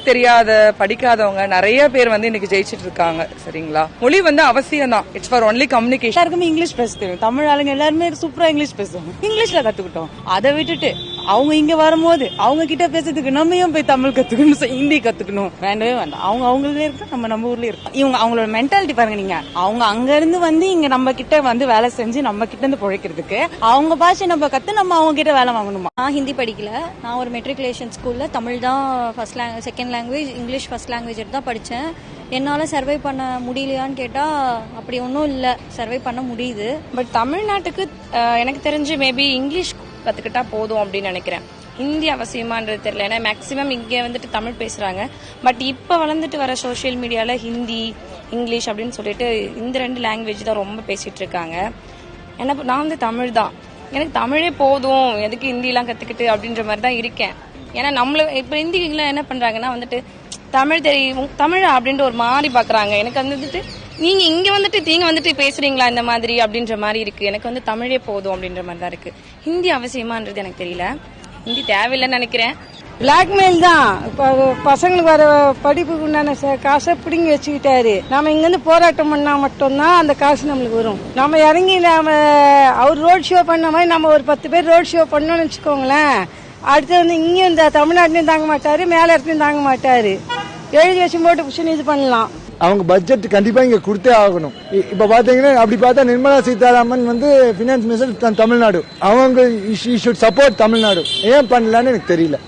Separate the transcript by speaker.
Speaker 1: தெரியாத படிக்காதவங்க நிறைய பேர் வந்து இன்னைக்கு ஜெயிச்சிட்டு இருக்காங்க. சரிங்களா, மொழி வந்து அவசியம் தான். It's for only communication.
Speaker 2: எல்லாருக்குமே இங்கிலீஷ் பேச தெரியும். தமிழ் ஆளுங்க எல்லாருமே சூப்பரா இங்கிலீஷ் பேசுவாங்க. இங்கிலீஷ்ல கத்துக்கிட்டோம். அதை விட்டுட்டு அவங்க இங்க வரும்போது அவங்க கிட்ட பேசுறதுக்கு நம்ம ஏன் போய் தமிழ் கத்துக்கணும், ஹிந்தி கத்துக்கணும்? வேண்டவே வேண்டாம். அவங்க அவங்களே இருக்கு, நம்ம ஊர்லயே இருக்கோம். இவங்க அவங்களோட மென்டாலிட்டி பாருங்க. நீங்க அவங்க அங்க இருந்து வந்து இங்க நம்ம கிட்ட வந்து வேலை செஞ்சு நம்ம கிட்ட இருந்து பிழைக்கிறதுக்கு அவங்க பாஷை நம்ம கத்து நம்ம அவங்க கிட்ட வேலை வாங்கணுமா?
Speaker 3: நான் ஹிந்தி படிக்கல. நான் ஒரு மெட்ரிகுலேஷன் ஸ்கூல்ல தமிழ் தான் first second language, English first language தான் படித்தேன். என்னால் சர்வை பண்ண முடியலையான்னு கேட்டால் அப்படி ஒன்றும் இல்லை, சர்வை பண்ண முடியுது.
Speaker 4: பட் தமிழ்நாட்டுக்கு எனக்கு தெரிஞ்சு மேபி இங்கிலீஷ் கற்றுக்கிட்டா போதும் அப்படின்னு நினைக்கிறேன். ஹிந்தி அவசியமான்றது தெரியல. ஏன்னா மேக்ஸிமம் இங்கே வந்துட்டு தமிழ் பேசுகிறாங்க. பட் இப்போ வளர்ந்துட்டு வர சோஷியல் மீடியாவில் ஹிந்தி, இங்கிலீஷ் அப்படின்னு சொல்லிட்டு இந்த 2 லாங்குவேஜ் தான் ரொம்ப பேசிகிட்டு இருக்காங்க. ஏன்னா நான் வந்து தமிழ் தான், எனக்கு தமிழே போதும், எதுக்கு ஹிந்திலாம் கற்றுக்கிட்டு அப்படின்ற மாதிரி தான் இருக்கேன். ஏன்னா நம்மள இப்போ ஹிந்திலாம் என்ன பண்ணுறாங்கன்னா வந்துட்டு தமிழ் தெரியும், தமிழ் அப்படின்ற ஒரு மாதிரி பார்க்குறாங்க. எனக்கு வந்துட்டு நீங்கள் இங்கே வந்துட்டு பேசுகிறீங்களா இந்த மாதிரி அப்படின்ற மாதிரி இருக்குது. எனக்கு வந்து தமிழே போதும் அப்படின்ற மாதிரி தான் இருக்குது. ஹிந்தி அவசியமான்றது எனக்கு தெரியல. ஹிந்தி தேவையில்லைன்னு நினைக்கிறேன்.
Speaker 2: பிளாக்மெயில் தான். இப்போ பசங்களுக்கு வர படிப்புக்கு உண்டான காசை பிடிங்கி வச்சுக்கிட்டாரு. நம்ம இங்கிருந்து போராட்டம் பண்ணா மட்டும்தான் அந்த காசு நம்மளுக்கு வரும். நம்ம இறங்கி அவர் ரோட் ஷோ பண்ண மாதிரி நம்ம ஒரு 10 பேர் ரோட் ஷோ பண்ணோம்னு வச்சுக்கோங்களேன். அடுத்து வந்து இங்கேயும் இந்த தமிழ்நாட்டிலையும் தாங்க மாட்டாரு, மேல இடத்துலையும் தாங்க மாட்டாரு. எழுதி வச்சு போட்டு புஷன் இது பண்ணலாம்.
Speaker 5: அவங்க பட்ஜெட் கண்டிப்பா இங்க கொடுத்தே ஆகணும். இப்ப பாத்தீங்கன்னா அப்படி பார்த்தா நிர்மலா சீதாராமன் வந்து பினான்ஸ் மினிஸ்டர் தமிழ்நாடு, அவங்க ஷுட் சப்போர்ட் தமிழ்நாடு. ஏன் பண்ணலன்னு எனக்கு தெரியல.